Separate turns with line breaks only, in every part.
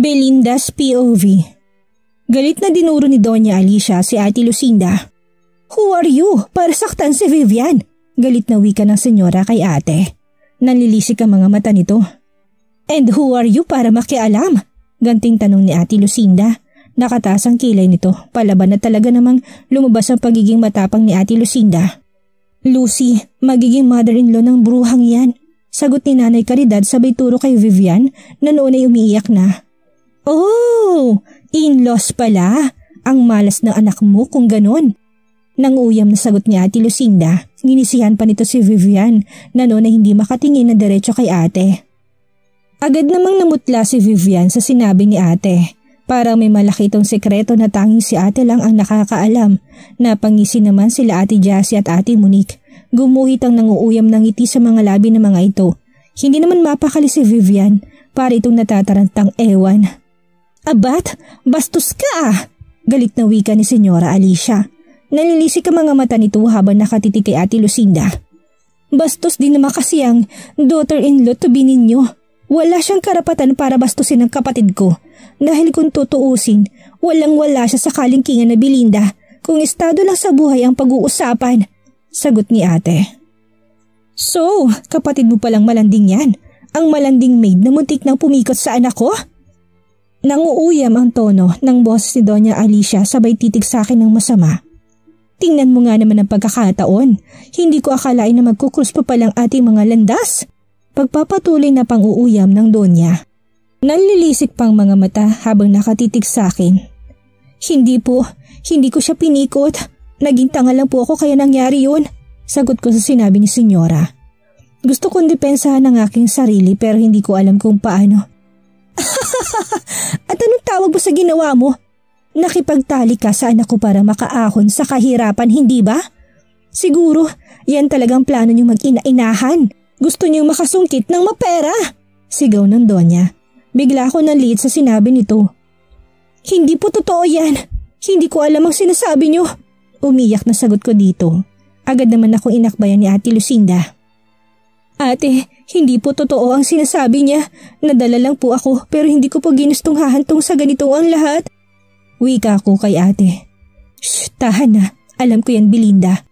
Belinda's POV. Galit na dinuro ni Doña Alicia si Ate Lucinda. Who are you para saktan si Vivian? Galit na wika ng senyora kay ate. Nanlilisik ang mga mata nito. And who are you para makialam? Ganting tanong ni Ate Lucinda. Nakataas ang kilay nito, palaban na talaga namang lumabas ang pagiging matapang ni Ate Lucinda. Lucy, magiging mother-in-law ng bruhang yan. Sagot ni Nanay Caridad sabay turo kay Vivian na noon ay umiiyak na. Oh, in-laws pala. Ang malas ng anak mo kung ganon. Nanguyam na sagot ni Ate Lucinda. Ginisihan pa nito si Vivian na noon ay hindi makatingin na diretso kay ate. Agad namang namutla si Vivian sa sinabi ni ate. Parang may malaki itong sekreto na tanging si ate lang ang nakakaalam. Napangisi naman sila Ate Jassy at Ate Monique. Gumuhit ang nanguuyam ng ngiti sa mga labi ng mga ito. Hindi naman mapakali si Vivian para itong natatarantang ewan. Abat, bastos ka ah! Galit na wika ni Senyora Alicia. Nalilisik ang mga mata nito habang nakatitig kay Ate Lucinda. Bastos din naman kasi ang daughter-in-law to be ninyo. Wala siyang karapatan para bastusin ang kapatid ko. Dahil kung tutuusin, walang-wala siya sa kalingkingan na Belinda kung estado lang sa buhay ang pag-uusapan. Sagot ni ate. So, kapatid mo palang malanding yan? Ang malanding maid na muntik nang pumikot sa anak ko? Nanguuyam ang tono ng boses ni Doña Alicia sabay titig sa akin ng masama. Tingnan mo nga naman ang pagkakataon. Hindi ko akalain na magkukrus pa palang ating mga landas. Pagpapatuloy na pang-uuyam ng Donya. Nanlilisik pang mga mata habang nakatitig sa akin. Hindi ko siya pinikot. Naging tanga lang po ako kaya nangyari yun. Sagot ko sa sinabi ni Senyora. Gusto kong depensahan ang aking sarili pero hindi ko alam kung paano. At anong tawag mo sa ginawa mo? Nakipagtali ka sa anak ko para makaahon sa kahirapan, hindi ba? Siguro, yan talagang plano niyong mag-ina-inahan. Gusto niyong makasungkit ng mapera. Sigaw ng Donya. Bigla ako naliit sa sinabi nito. Hindi po totoo yan. Hindi ko alam ang sinasabi niyo. Umiyak na sagot ko dito. Agad naman akong inakbayan ni Ate Lucinda. Ate, hindi po totoo ang sinasabi niya. Nadala lang po ako pero hindi ko po ginustong hahantong sa ganito ang lahat. Wika ko kay ate. Shh, tahan na. Alam ko yan, Belinda.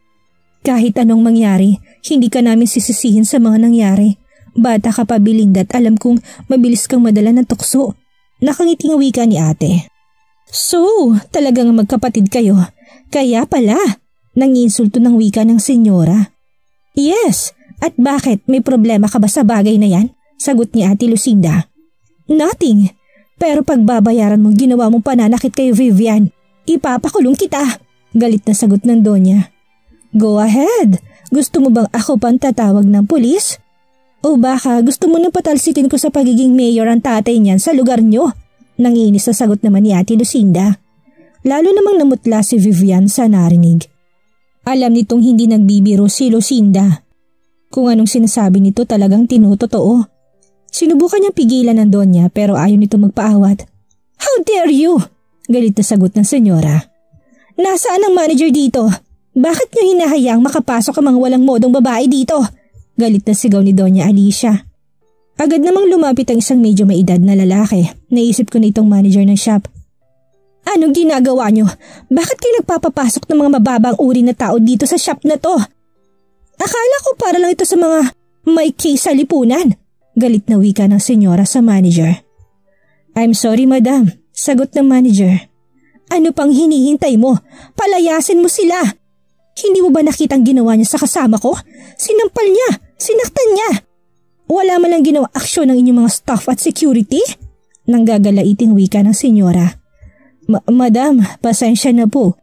Kahit anong mangyari, hindi ka namin sisisihin sa mga nangyari. Bata ka pa, Belinda, at alam kong mabilis kang madala ng tukso. Nakangiting wika ni ate. So, talagang magkapatid kayo. Kaya pala, nanginsulto ng wika ng senyora. Yes. At bakit? May problema ka ba sa bagay na yan? Sagot ni Ate Lucinda. Nothing. Pero pagbabayaran mo ginawa mong pananakit kay Vivian, ipapakulong kita. Galit na sagot ng Donya. Go ahead. Gusto mo bang ako pang tatawag ng pulis? O baka gusto mo na patalsikin ko sa pagiging mayor ang tatay niyan sa lugar nyo? Nangiinis na sagot naman ni Ate Lucinda. Lalo namang namutla si Vivian sa narinig. Alam nitong hindi nagbibiro si Lucinda. Kung anong sinasabi nito talagang tinutotoo. Sinubukan niyang pigilan ng Donya pero ayaw nito magpaawat. How dare you? Galit na sagot ng senyora. Nasaan ang manager dito? Bakit niyo hinahayaang makapasok ang mga walang modong babae dito? Galit na sigaw ni Doña Alicia. Agad namang lumapit ang isang medyo may edad na lalaki. Naisip ko na itong manager ng shop. Anong ginagawa niyo? Bakit kayo nagpapapasok ng mga mababang uri na tao dito sa shop na to? Akala ko para lang ito sa mga may case sa lipunan. Galit na wika ng senyora sa manager. I'm sorry madam, sagot ng manager. Ano pang hinihintay mo? Palayasin mo sila. Hindi mo ba nakitang ginawa niya sa kasama ko? Sinampal niya, sinaktan niya. Wala man lang ginawa aksyon ng inyong mga staff at security? Nanggagalaiting wika ng senyora. Madam, pasensya na po.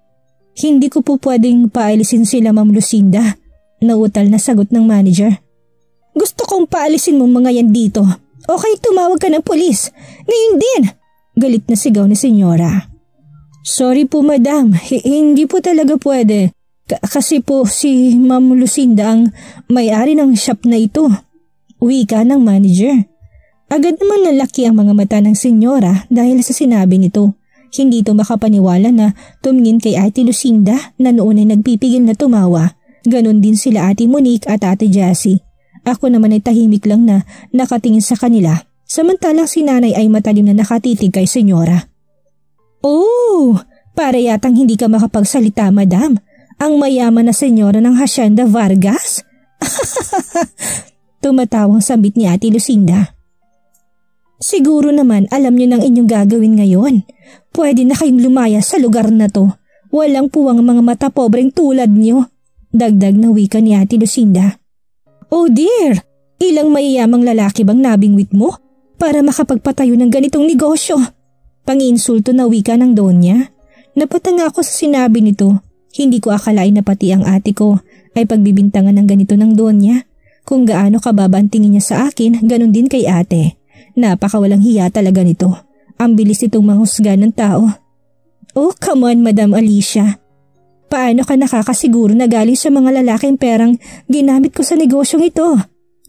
Hindi ko po pwedeng paalisin sila Ma'am Lucinda. Nautal na sagot ng manager. Gusto kong paalisin mo mga yan dito. Okay, tumawag ka ng pulis. Ngayon din. Galit na sigaw ni senyora. Sorry po madam, hindi po talaga pwede. Kasi po si Ma'am Lucinda ang may-ari ng shop na ito. Wika ng manager. Agad naman nalaki ang mga mata ng senyora dahil sa sinabi nito. Hindi ito makapaniwala na tumingin kay Ate Lucinda na noon ay nagpipigil na tumawa. Ganon din sila Ate Monique at Ate Jassy. Ako naman ay tahimik lang na nakatingin sa kanila. Samantalang si nanay ay matalim na nakatitig kay senyora. Oh, para yatang hindi ka makapagsalita, madam. Ang mayaman na senyora ng Hacienda Vargas? Tumatawang sambit ni Ate Lucinda. Siguro naman alam niyo ng inyong gagawin ngayon. Pwede na kayong lumaya sa lugar na to. Walang puwang mga mata pobreng tulad niyo. Dagdag na wika ni Ate Lucinda. Oh dear, ilang mayayamang lalaki bang nabingwit mo para makapagpatayo ng ganitong negosyo? Pang-insulto na wika ng Donya. Napatanga ako sa sinabi nito. Hindi ko akalain na pati ang ate ko ay pagbibintangan ng ganito ng Donya. Kung gaano kababa ang tingin niya sa akin, ganun din kay ate. Napakawalang hiya talaga nito. Ang bilis itong manghusga ng tao. Oh, come on, Madam Alicia. Paano ka nakakasiguro na galing sa mga lalaking perang ginamit ko sa negosyong ito?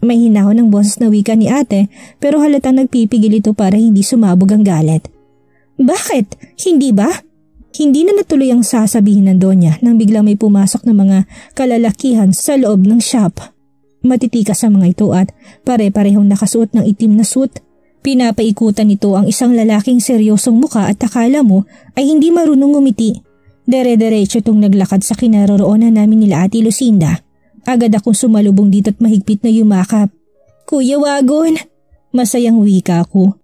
May hinahon ng boses na wika ni ate pero halatang nagpipigil ito para hindi sumabog ang galit. Bakit? Hindi ba? Hindi na natuloy ang sasabihin ng Donya nang biglang may pumasok na mga kalalakihan sa loob ng shop. Matitikas ang mga ito at pare-parehong nakasuot ng itim na suit. Pinapaikutan nito ang isang lalaking seryosong muka at akala mo ay hindi marunong ngumiti. Dere-derecho itong naglakad sa kinaroroonan namin nila Ate Lucinda. Agad akong sumalubong dito at mahigpit na yumakap. Kuya Wagon! Masayang wika ko.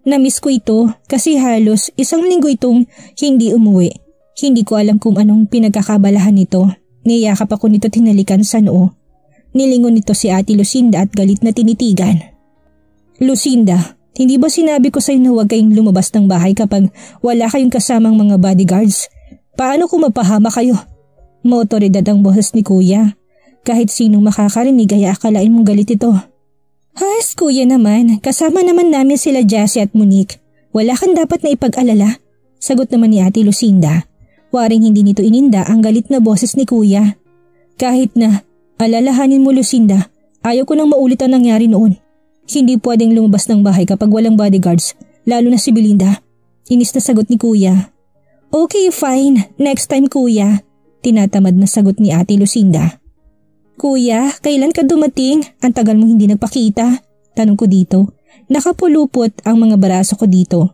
Namiss ko ito kasi halos isang linggo itong hindi umuwi. Hindi ko alam kung anong pinagkakabalahan nito. Niyakap ako nito at hinalikan sa noo. Nilingon nito si Ate Lucinda at galit na tinitigan. Lucinda, hindi ba sinabi ko sa'yo na huwag kayong lumabas ng bahay kapag wala kayong kasamang mga bodyguards? Paano kung mapahama kayo? Maotoridad ang boses ni Kuya. Kahit sinong makakarinig ay akalain mong galit ito. Has, Kuya naman, kasama naman namin sila Jessie at Monique. Wala kang dapat na ipag-alala. Sagot naman ni Ate Lucinda. Waring hindi nito ininda ang galit na boses ni Kuya. Kahit na, alalahanin mo Lucinda, ayaw ko nang maulit ang nangyari noon. Hindi pwedeng lumabas ng bahay kapag walang bodyguards, lalo na si Belinda. Inis na sagot ni Kuya. Okay, fine. Next time, Kuya. Tinatamad na sagot ni Ate Lucinda. Kuya, kailan ka dumating? Ang tagal mo hindi nagpakita. Tanong ko dito. Nakapulupot ang mga baraso ko dito.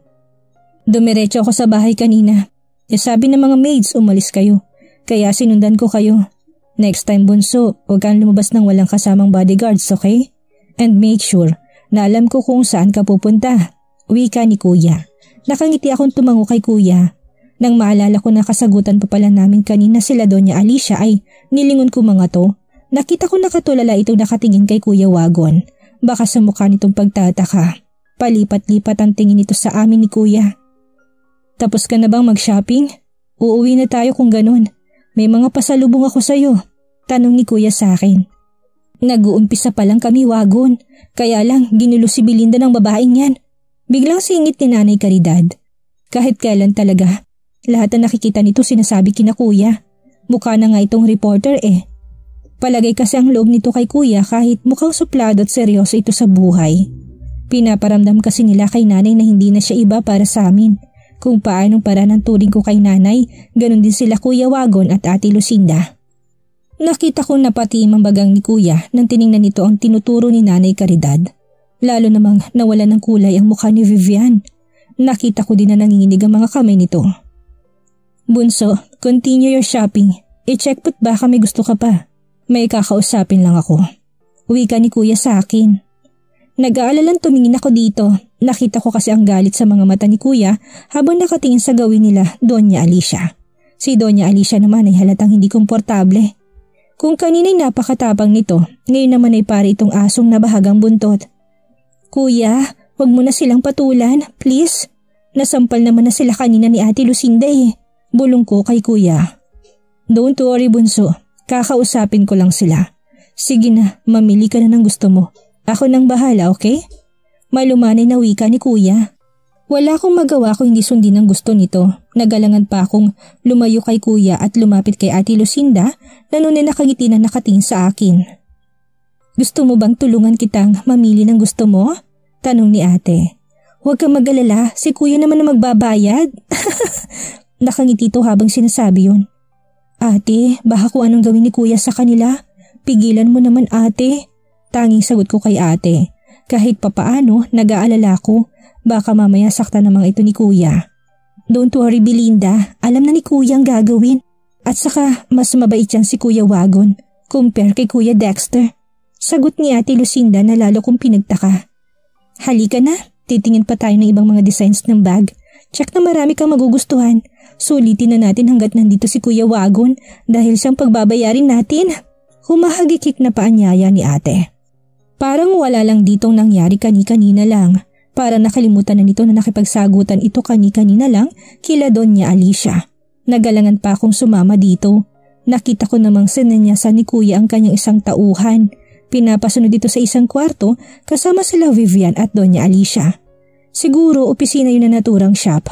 Dumiretso ako sa bahay kanina. Sabi ng mga maids umalis kayo. Kaya sinundan ko kayo. Next time bunso, huwag kang lumabas ng walang kasamang bodyguards, okay? And make sure na alam ko kung saan ka pupunta. Wika ni Kuya. Nakangiti akong tumango kay Kuya. Nang maalala ko na kasagutan pa pala namin kanina sila Donya Alicia ay nilingon ko mga to. Nakita ko nakatulala itong nakatingin kay Kuya Wagon. Baka sa mukha nitong pagtataka. Palipat-lipat ang tingin nito sa amin ni Kuya. Tapos ka na bang mag-shopping? Uuwi na tayo kung ganun. May mga pasalubong ako sa'yo. Tanong ni Kuya sa akin. Nag-uumpisa pa lang kami Wagon. Kaya lang ginulo si Belinda ng babaeng yan. Biglang singit ni Nanay Caridad. Kahit kailan talaga. Lahat na nakikita nito sinasabi kina Kuya. Mukha na nga itong reporter eh. Palagay kasi ang loob nito kay Kuya kahit mukhang suplado at seryoso ito sa buhay. Pinaparamdam kasi nila kay Nanay na hindi na siya iba para sa amin. Kung paanong paraan ang turing ko kay Nanay, ganun din sila Kuya Wagon at Ate Lucinda. Nakita ko na pati ang bagang ni Kuya nang tiningnan nito ang tinuturo ni Nanay Caridad. Lalo namang nawala ng kulay ang mukha ni Vivian. Nakita ko din na nanginginig ang mga kamay nito. Bunso, continue your shopping. I-check put baka may gusto ka pa. May kakausapin lang ako. Wika ni Kuya sa akin. Nag-aalalang tumingin ako dito. Nakita ko kasi ang galit sa mga mata ni Kuya habang nakatingin sa gawin nila Donya Alicia. Si Donya Alicia naman ay halatang hindi komportable. Kung kanina'y napakatapang nito, ngayon naman ay pare itong asong nabahagang buntot. Kuya, wag mo na silang patulan, please. Nasampal naman na sila kanina ni Ate Lucinda eh. Bulong ko kay Kuya. Don't worry bunso. Kakausapin ko lang sila. Sige na, mamili ka na ng gusto mo. Ako nang bahala, okay? Malumanay na wika ni Kuya. Wala akong magawa kung hindi sundin ang gusto nito. Nagalangan pa akong lumayo kay Kuya at lumapit kay Ate Lucinda na noon ay nakangiti na nakatingin sa akin. Gusto mo bang tulungan kitang mamili ng gusto mo? Tanong ni ate. Huwag kang mag-alala, si Kuya naman na magbabayad. Nakangiti ito habang sinasabi yun. Ate, baka kung anong gawin ni Kuya sa kanila. Pigilan mo naman ate. Tanging sagot ko kay ate. Kahit papaano, nag-aalala ko, baka mamaya saktan namang ito ni Kuya. Don't worry Belinda, alam na ni Kuya ang gagawin. At saka mas mabait yan si Kuya Wagon compare kay Kuya Dexter. Sagot ni Ate Lucinda na lalo kong pinagtaka. Halika na, titingin pa tayo ng ibang mga designs ng bag. Check na marami kang magugustuhan. Sulitin na natin hanggat nandito si Kuya Wagon dahil siyang pagbabayarin natin. Humahagikik na paanyaya ni ate. Parang wala lang ditong nangyari kani-kanina lang. Para nakalimutan na nito na nakipagsagutan ito kani-kanina lang kila Doña Alicia. Nagalangan pa akong sumama dito. Nakita ko namang sinanyasan ni Kuya ang kanyang isang tauhan. Pinapasunod dito sa isang kwarto kasama sila Vivian at Doña Alicia. Siguro opisina yun na naturang shop.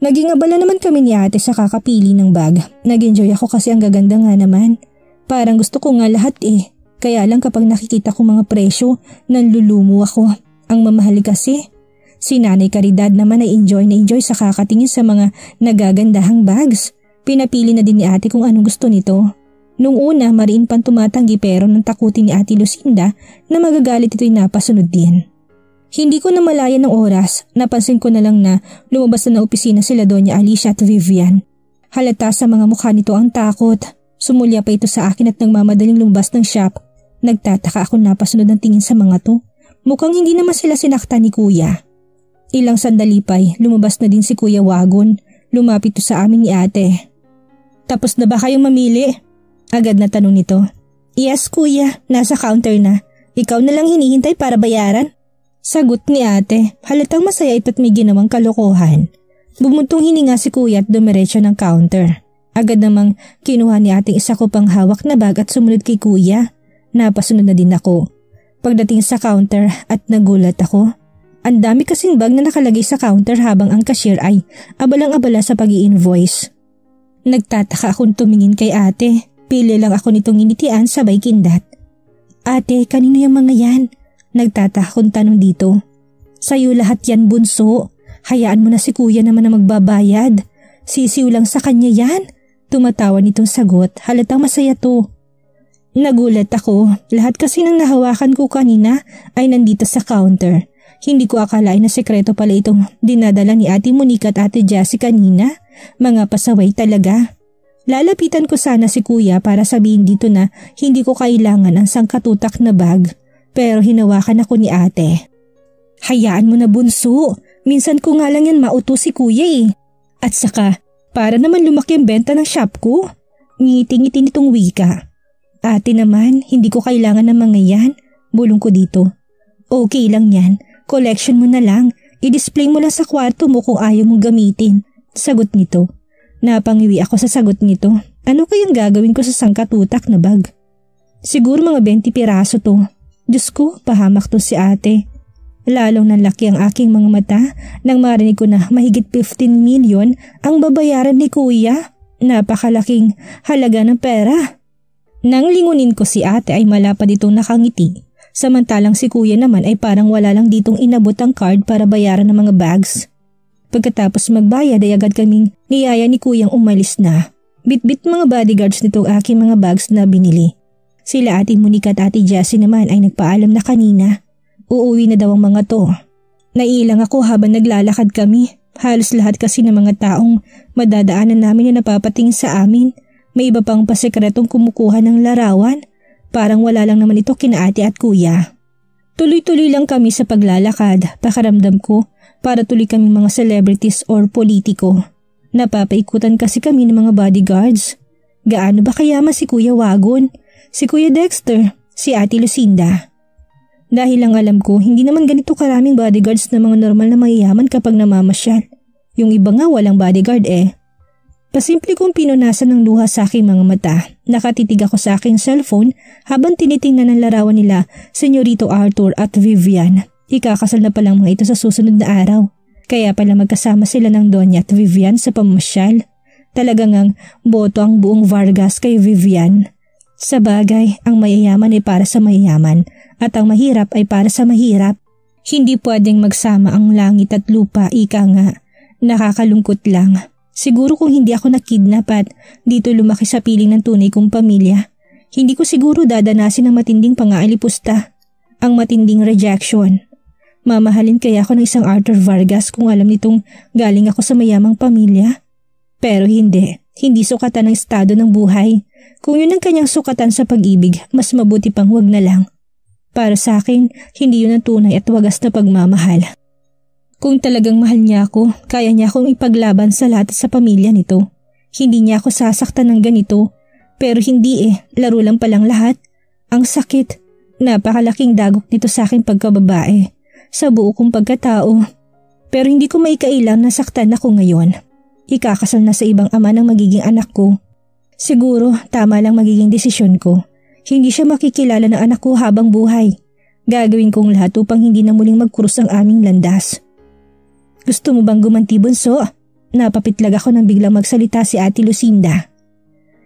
Naging abala naman kami ni ate sa kakapili ng bag. Nag-enjoy ako kasi ang gaganda nga naman. Parang gusto ko nga lahat eh. Kaya lang kapag nakikita ko mga presyo, nanlulumo ako. Ang mamahali kasi. Si Nanay Caridad naman ay enjoy na enjoy sa kakatingin sa mga nagagandahang bags. Pinapili na din ni ate kung anong gusto nito. Nung una, mariin pang tumatanggi pero nang takutin ni Ate Lucinda na magagalit ito'y napasunod din. Hindi ko na malayan ng oras, napansin ko na lang na lumabas na opisina sila Doña Alicia at Vivian. Halata sa mga mukha nito ang takot. Sumulya pa ito sa akin at nagmamadaling lumabas ng shop. Nagtataka ako napasunod ng tingin sa mga to. Mukhang hindi naman sila sinaktan ni Kuya. Ilang sandali pa'y lumabas na din si Kuya Wagon. Lumapit to sa amin ni ate. Tapos na ba kayong mamili? Agad na tanong nito. Yes Kuya, nasa counter na. Ikaw na lang hinihintay para bayaran. Sagot ni ate. Halatang masaya ito't may ginawang kalokohan. Bumuntong hininga si Kuya at dumiretso ng counter. Agad namang kinuha ni ate isa ko pang hawak na bag at sumunod kay Kuya. Napasunod na din ako. Pagdating sa counter at nagulat ako. Ang dami kasing bag na nakalagay sa counter habang ang cashier ay abalang-abala sa pag-i-invoice. Nagtataka akong tumingin kay ate. Pili lang ako nitong initian sabay kindat. Ate, kanino yung mga yan? Nagtataka akong tanong dito. Sa'yo lahat yan bunso. Hayaan mo na si Kuya naman na magbabayad. Sisiw lang sa kanya yan. Tumatawa nitong sagot. Halatang masaya to. Nagulat ako. Lahat kasi nang nahawakan ko kanina ay nandito sa counter. Hindi ko akalain na sekreto pala itong dinadala ni Ate Monica at Ate Jessie kanina. Mga pasaway talaga. Lalapitan ko sana si Kuya para sabihin dito na hindi ko kailangan ang sangkatutak na bag. Pero hinawakan ako ni ate. Hayaan mo na bunso. Minsan ko nga lang yan mauto si Kuya eh. At saka, para naman lumaki ang benta ng shop ko. Ngiti-ngiti nitong wika. Ate naman, hindi ko kailangan ng mga yan. Bulong ko dito. Okay lang yan. Collection mo na lang. I-display mo lang sa kwarto mo kung ayaw mong gamitin. Sagot nito. Napangiwi ako sa sagot nito. Ano kayang gagawin ko sa sangkatutak na bag? Siguro mga 20 piraso to. Diyos ko, pahamak to si ate. Lalong nanlaki ang aking mga mata nang marinig ko na mahigit 15 million ang babayaran ni Kuya. Napakalaking halaga ng pera. Nang lingunin ko si ate ay malapad itong nakangiti. Samantalang si Kuya naman ay parang wala lang ditong inabot ang card para bayaran ng mga bags. Pagkatapos magbayad ay agad kaming niyaya ni Kuyang umalis na. Bit-bit mga bodyguards nito aking mga bags na binili. Sila Ate Monica at Ate Jessie naman ay nagpaalam na kanina. Uuwi na daw ang mga to. Naiilang ako habang naglalakad kami. Halos lahat kasi ng mga taong madadaanan namin na napapatingin sa amin. May iba pang pasekretong kumukuha ng larawan. Parang wala lang naman ito kina ate at kuya. Tuloy-tuloy lang kami sa paglalakad. Pakaramdam ko para tuloy kaming mga celebrities or politiko. Napapaikutan kasi kami ng mga bodyguards. Gaano ba kayaman si Kuya Wagon, si Kuya Dexter, si Ate Lucinda? Dahil lang alam ko, hindi naman ganito karaming bodyguards na mga normal na mayayaman kapag namamasyal. Yung iba nga walang bodyguard eh. Pasimple kong pinunasan ng luha sa aking mga mata. Nakatitig ako sa aking cellphone habang tinitingnan ang larawan nila Senyorito Arthur at Vivian. Ikakasal na palang mga ito sa susunod na araw. Kaya pala magkasama sila ng Doña at Vivian sa pamasyal. Talagang ang boto ang buong Vargas kay Vivian. Sa bagay, ang mayayaman ay para sa mayayaman at ang mahirap ay para sa mahirap. Hindi pwedeng magsama ang langit at lupa, ika nga. Nakakalungkot lang. Siguro kung hindi ako nakidnap at dito lumaki sa piling ng tunay kong pamilya, hindi ko siguro dadanasin ang matinding pangaalipusta. ang matinding rejection. Mamahalin kaya ako ng isang Arthur Vargas kung alam nitong galing ako sa mayamang pamilya? Pero hindi sukatan ng estado ng buhay. Kung yun ang kanyang sukatan sa pag-ibig, mas mabuti pang wag na lang. Para sa akin, hindi yun ang tunay at wagas na pagmamahal. Kung talagang mahal niya ako, kaya niya akong ipaglaban sa lahat sa pamilya nito. Hindi niya ako sasaktan ng ganito. Pero hindi laro lang palang lahat. Ang sakit, napakalaking dagok nito sa aking pagkababae. Sa buo kong pagkatao. Pero hindi ko maikailang nasaktan ako ngayon. Ikakasal na sa ibang ama ng magiging anak ko. Siguro tama lang magiging desisyon ko. Hindi siya makikilala ng anak ko habang buhay. Gagawin kong lahat upang hindi na muling magkrus ang aming landas. Gusto mo bang gumanti, bunso? Napapitlag ako nang biglang magsalita si Ate Lucinda.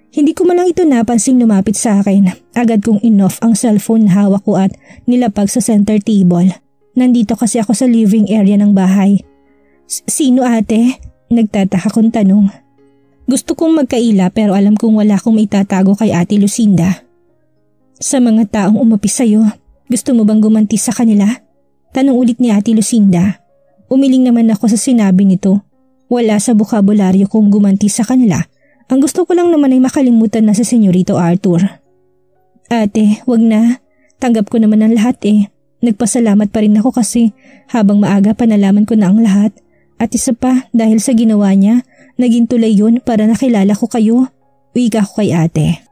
Hindi ko man lang ito napansing lumapit sa akin. Agad kong in-off ang cellphone na hawak ko at nilapag sa center table. Nandito kasi ako sa living area ng bahay. Sino ate? Nagtataka kong tanong. Gusto kong magkaila pero alam kong wala akong maitatago kay Ate Lucinda. Sa mga taong umapi sa'yo, gusto mo bang gumanti sa kanila? Tanong ulit ni Ate Lucinda. Umiling naman ako sa sinabi nito. Wala sa bokabularyo kong gumanti sa kanila. Ang gusto ko lang naman ay makalimutan na sa Senyorito Arthur. Ate, wag na. Tanggap ko naman ang lahat Nagpasalamat pa rin ako kasi habang maaga panalaman ko na ang lahat. At isa pa dahil sa ginawa niya, naging tulay yun para nakilala ko kayo. Wika ko kay ate.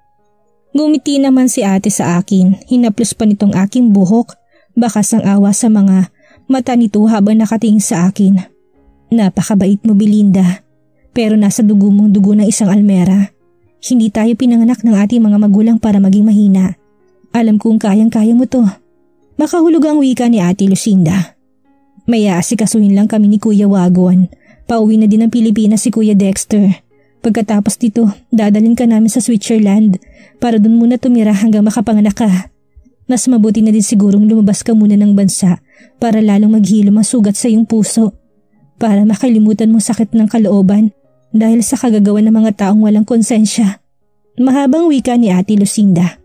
Ngumiti naman si ate sa akin. Hinaplos pa nitong aking buhok. Bakas ang awa sa mga mata nito habang nakatingin sa akin. Napakabait mo, Belinda. Pero nasa dugo mong dugo ng isang almera. Hindi tayo pinanganak ng ating mga magulang para maging mahina. Alam kong kayang-kaya mo to. Makahulog ang wika ni Ate Lucinda. May aasikasuhin lang kami ni Kuya Wagon. Pauwi na din ng Pilipinas si Kuya Dexter. Pagkatapos dito, dadalhin ka namin sa Switzerland para dun muna tumira hanggang makapanganak ka. Mas mabuti na din sigurong lumabas ka muna ng bansa para lalong maghilom ang sugat sa iyong puso. Para makalimutan mong sakit ng kalooban dahil sa kagagawa ng mga taong walang konsensya. Mahabang wika ni Ate Lucinda.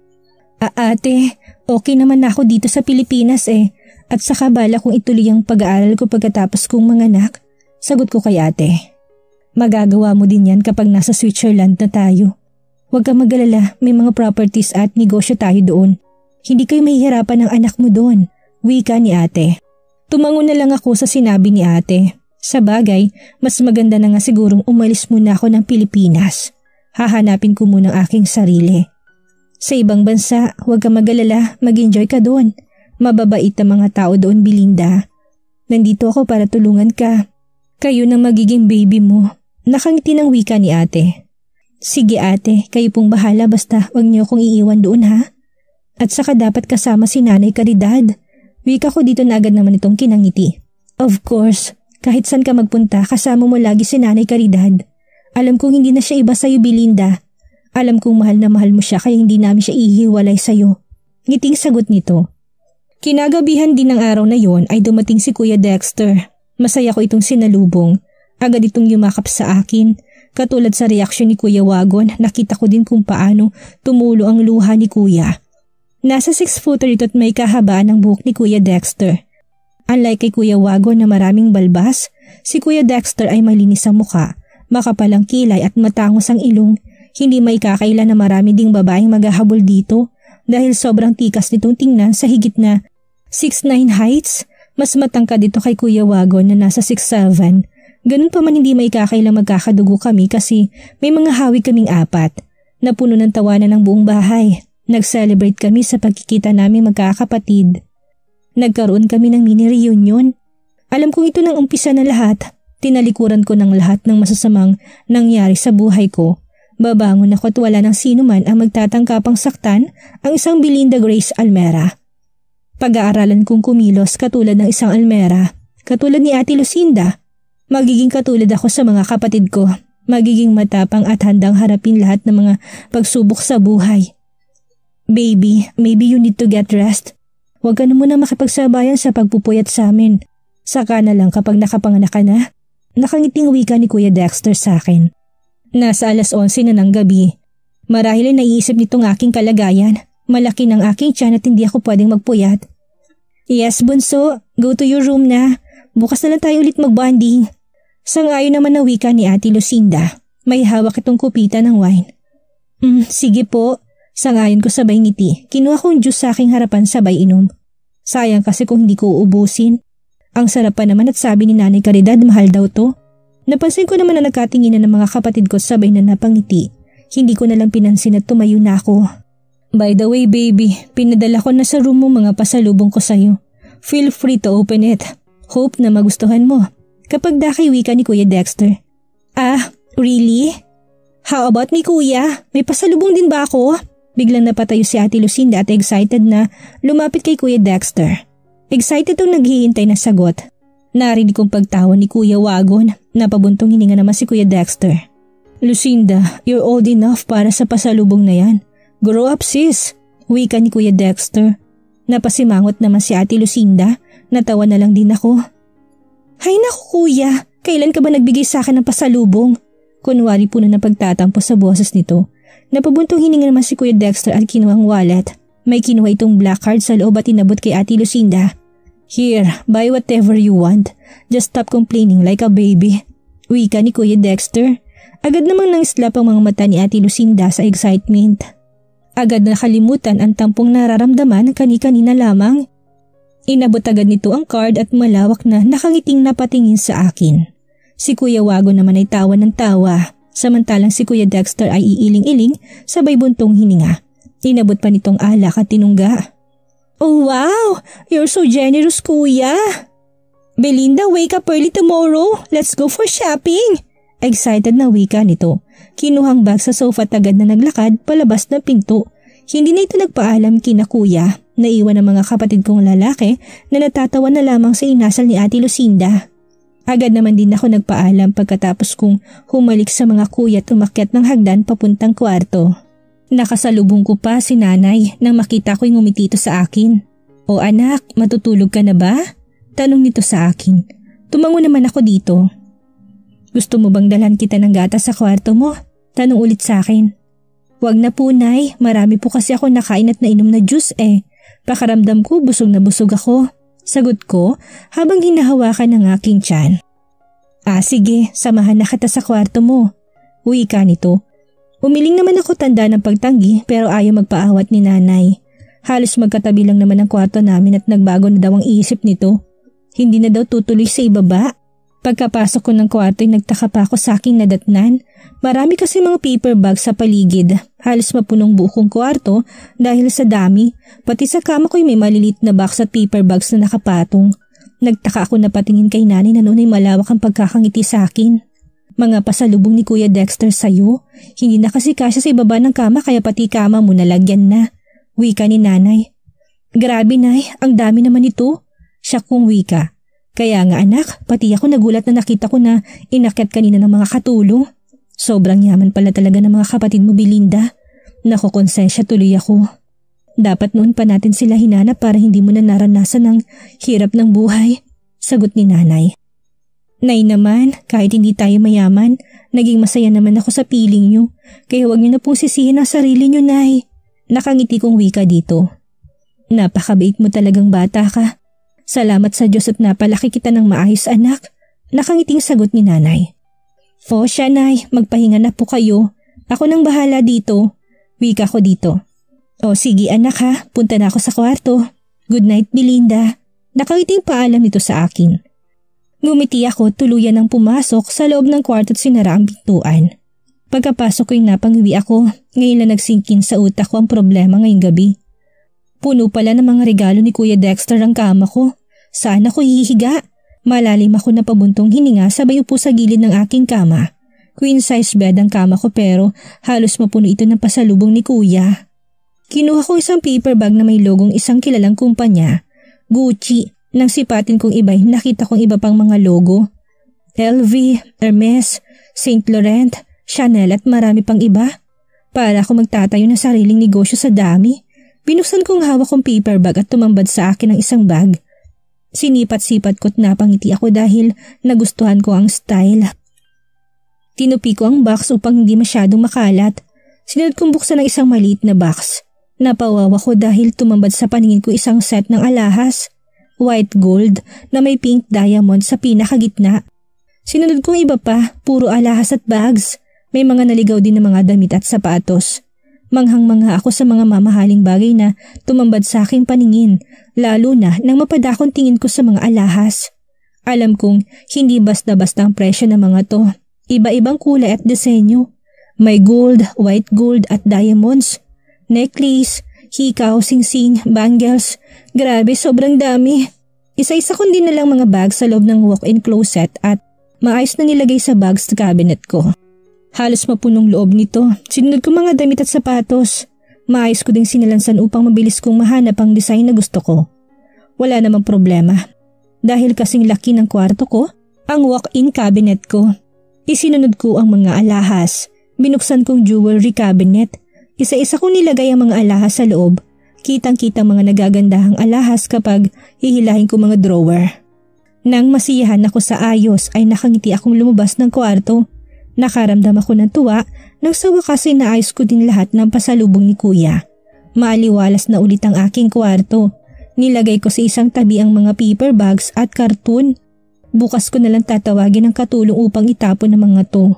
Ate, okay naman ako dito sa Pilipinas at saka bala kong ituloy ang pag-aaral ko pagkatapos kong manganak. Sagot ko kay ate. Magagawa mo din yan kapag nasa Switzerland na tayo. Huwag kang mag-alala, may mga properties at negosyo tayo doon. Hindi kayo mahihirapan ng anak mo doon. Wika ni ate. Tumango na lang ako sa sinabi ni ate. Sa bagay, mas maganda na nga sigurong umalis muna ako ng Pilipinas. Hahanapin ko muna ang aking sarili. Sa ibang bansa, huwag kang mag-alala, mag-enjoy ka doon. Mababait na mga tao doon, Belinda. Nandito ako para tulungan ka. Kayo na magiging baby mo. Nakangiti ng wika ni ate. Sige ate, kayo pong bahala basta huwag niyo akong iiwan doon ha. At saka dapat kasama si Nanay Caridad. Wika ko dito na agad naman itong kinangiti. Of course, kahit saan ka magpunta, kasama mo lagi si Nanay Caridad. Alam kong hindi na siya iba sa'yo, Belinda. Alam kong mahal na mahal mo siya kaya hindi namin siya ihiwalay sa'yo. Ngiting sagot nito. Kinagabihan din ng araw na yon ay dumating si Kuya Dexter. Masaya ko itong sinalubong. Agad itong yumakap sa akin. Katulad sa reaksyon ni Kuya Wagon, nakita ko din kung paano tumulo ang luha ni Kuya. Nasa 6-footer ito at may kahabaan ng buhok ni Kuya Dexter. Unlike kay Kuya Wagon na maraming balbas, si Kuya Dexter ay malinis ang muka, makapal ang kilay at matangos ang ilong. Hindi may kakaila na marami ding babaeng maghahabol dito dahil sobrang tikas nitong tingnan sa higit na 6'9" heights. Mas matangkad dito kay Kuya Wagon na nasa 6'7". Ganun pa man hindi may kakaila magkakadugo kami kasi may mga hawig kaming 4 na puno ng tawanan ng buong bahay. Nag-celebrate kami sa pagkikita namin magkakapatid. Nagkaroon kami ng mini reunion. Alam kong ito nang umpisa na lahat. Tinalikuran ko ng lahat ng masasamang nangyari sa buhay ko. Babangon ako at wala ng sino man ang magtatangkapang saktan ang isang Belinda Grace Almera. Pag-aaralan kong kumilos katulad ng isang Almera, katulad ni Ate Lucinda. Magiging katulad ako sa mga kapatid ko. Magiging matapang at handang harapin lahat ng mga pagsubok sa buhay. Baby, maybe you need to get rest. Huwag ka na muna makipagsabayan sa pagpupuyat sa amin. Saka na lang kapag nakapanganak ka na. Nakangiting wika ni Kuya Dexter sa akin. Nasa 11:00 na ng gabi. Marahil ay naiisip nitong aking kalagayan. Malaki ng aking tiyan at hindi ako pwedeng magpuyat. Yes, bunso. Go to your room na. Bukas na lang tayo ulit mag-bonding. Sangayon naman na wika ni Ate Lucinda. May hawak itong kupita ng wine. Sige po. Sangayon ko sabay ngiti. Kinuha kong juice sa aking harapan sabay inom. Sayang kasi kung hindi ko uubusin. Ang sarap pa naman at sabi ni Nanay Caridad mahal daw to. Napansin ko naman na nagkatinginan ng mga kapatid ko sabay na napangiti. Hindi ko na lang pinansin at tumayo na ako. By the way baby, pinadala ko na sa room mo mga pasalubong ko sa'yo. Feel free to open it. Hope na magustuhan mo. Kapag dakay wika ni Kuya Dexter. Ah, really? How about ni Kuya? May pasalubong din ba ako? Biglang napatayo si Ate Lucinda at excited na lumapit kay Kuya Dexter. Excited ang naghihintay na sagot. Narinig kong pagtawa ni Kuya Wagon na pabuntong hininga naman si Kuya Dexter. Lucinda, you're old enough para sa pasalubong na yan. Grow up sis, wika ni Kuya Dexter. Napasimangot naman si Ate Lucinda, natawa na lang din ako. Hay naku Kuya, kailan ka ba nagbigay sa akin ng pasalubong? Kunwari puno ng pagtatampo sa boses nito. Napabuntong hininga naman si Kuya Dexter at kinuha ang wallet. May kinuha itong black card sa loob at inabot kay Ate Lucinda. Here, buy whatever you want. Just stop complaining like a baby. Wika ni Kuya Dexter. Agad namang nang-slap ang mga mata ni Ate Lucinda sa excitement. Agad na nakalimutan ang tampong nararamdaman kani-kanina lamang. Inabot agad nito ang card at malawak na nakangiting napatingin sa akin. Si Kuya Wago naman ay tawa ng tawa, samantalang si Kuya Dexter ay iiling-iling sabay buntong hininga. Inabot pa nitong alak at tinungga. Oh wow! You're so generous Kuya! Belinda, wake up early tomorrow. Let's go for shopping! Excited na wika nito. Kinuhang bag sa sofa at agad na naglakad palabas ng pinto. Hindi na ito nagpaalam kina Kuya. Naiwan ang mga kapatid kong lalaki na natatawa na lamang sa inasal ni Ate Lucinda. Agad naman din ako nagpaalam pagkatapos kong humalik sa mga kuya at umakyat ng hagdan papuntang kwarto. Nakasalubong ko pa si Nanay nang makita ko'y ngumiti ito sa akin. O anak, matutulog ka na ba? Tanong nito sa akin. Tumango naman ako dito. Gusto mo bang dalhan kita ng gatas sa kwarto mo? Tanong ulit sa akin. Wag na po Nay, marami po kasi ako nakain at nainom na juice eh. Pakaramdam ko busog na busog ako. Sagot ko habang hinahawakan ng aking tiyan. Ah sige, samahan na kita sa kwarto mo. Uwi ka nito. Umiling naman ako tanda ng pagtanggi pero ayaw magpaawat ni Nanay. Halos magkatabi lang naman ang kwarto namin at nagbago na daw ang isip nito. Hindi na daw tutuloy sa ibaba. Pagkapasok ko ng kwarto ay nagtaka pa ako sa aking nadatnan. Marami kasi mga paper bags sa paligid. Halos mapunong buong kwarto dahil sa dami. Pati sa kama ko'y may malilit na box at paper bags na nakapatong. Nagtaka ako na patingin kay Nanay na noon ay malawak ang pagkakangiti sa akin. Mga pasalubong ni Kuya Dexter sa'yo. Hindi na kasi kasya sa ibaba ng kama kaya pati kama mo nalagyan na. Wika ni Nanay. Grabe Nay, ang dami naman ito. Siya kong wika. Kaya nga anak, pati ako nagulat na nakita ko na inakyat kanina ng mga katulong. Sobrang yaman pala talaga ng mga kapatid mo Belinda. Nakokonsensya tuloy ako. Dapat noon pa natin sila hinanap para hindi mo na naranasan ang hirap ng buhay. Sagot ni Nanay. Nay naman, kahit hindi tayo mayaman, naging masaya naman ako sa piling nyo. Kaya huwag nyo na pong sisihin ang sarili nyo, Nay. Nakangiti kong wika dito. Napakabait mo talagang bata ka. Salamat sa Diyos at napalaki kita ng maayos anak. Nakangiting sagot ni Nanay. O siya Nay, magpahinga na po kayo. Ako nang bahala dito. Wika ko dito. O sige anak ha, punta na ako sa kwarto. Good night Belinda. Nakangiting paalam ito sa akin. Ngumiti ako tuluyan ng pumasok sa loob ng kwarto at sinara ang pintuan. Pagkapasok ko'y napangiwi ako, ngayon na nagsingkin sa utak ko ang problema ngayong gabi. Puno pala ng mga regalo ni Kuya Dexter ang kama ko. Saan ako hihiga? Malalim ako na pabuntong hininga sabay upo sa gilid ng aking kama. Queen size bed ang kama ko pero halos mapuno ito ng pasalubong ni Kuya. Kinuha ko isang paper bag na may logong isang kilalang kumpanya. Gucci. Nang sipatin kong iba'y nakita kong iba pang mga logo. LV, Hermes, Saint Laurent, Chanel at marami pang iba. Para ako magtatayo ng sariling negosyo sa dami. Binuksan kong hawak kong paper bag at tumambad sa akin ang isang bag. Sinipat-sipat ko't napangiti ako dahil nagustuhan ko ang style. Tinupi ko ang box upang hindi masyadong makalat. Sinunod kong buksan ang isang maliit na box. Napawawa ko dahil tumambad sa paningin ko isang set ng alahas. white gold na may pink diamond sa pinakagitna. Sinunod kong iba pa, puro alahas at bags. May mga naligaw din na mga damit at sapatos. Manghang-mangha ako sa mga mamahaling bagay na tumambad sa aking paningin, lalo na nang mapadakong tingin ko sa mga alahas. Alam kong hindi basta-basta ang presyo ng mga to. Iba-ibang kulay at disenyo. May gold, white gold at diamonds. Necklace, hikaw, singsing, bangles. Grabe, sobrang dami. Isa-isa kong dinalang mga bag sa loob ng walk-in closet at maayos na nilagay sa bags cabinet ko. Halos mapunong loob nito. Sinunod ko mga damit at sapatos. Maayos ko ding sinilansan upang mabilis kong mahanap ang design na gusto ko. Wala namang problema. Dahil kasing laki ng kwarto ko, ang walk-in cabinet ko. Isinunod ko ang mga alahas. Binuksan kong jewelry cabinet. Isa-isa kong nilagay ang mga alahas sa loob. Kitang-kitang mga nagagandahang alahas kapag hihilahin ko mga drawer. Nang masiyahan ako sa ayos ay nakangiti akong lumabas ng kwarto. Nakaramdam ako ng tuwa nang sa wakas ay naayos ko din lahat ng pasalubong ni Kuya. Maaliwalas na ulit ang aking kwarto. Nilagay ko sa isang tabi ang mga paper bags at karton. Bukas ko na lang tatawagin ang katulong upang itapon ang mga to.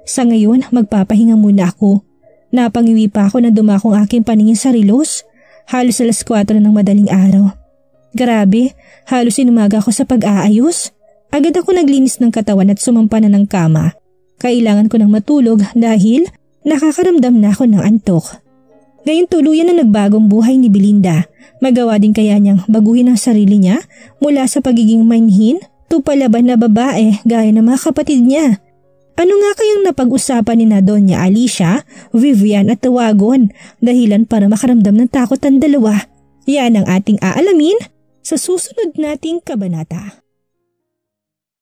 Sa ngayon, magpapahinga muna ako. Napangiwi pa ako na dumakong aking paningin sa relos. Halos alas 4 ng madaling araw. Grabe, halos inumaga ako sa pag-aayos. Agad ako naglinis ng katawan at sumampa na ng kama. Kailangan ko ng matulog dahil nakakaramdam na ako ng antok. Gayong tuluyan na nagbagong buhay ni Belinda. Magawa din kaya niyang baguhin ang sarili niya mula sa pagiging manhin to palaban na babae gaya ng mga kapatid niya. Ano nga kayang napag-usapan ni na Doña Alicia, Vivian at Tawagon dahilan para makaramdam ng takot ang dalawa? Yan ang ating aalamin sa susunod nating kabanata.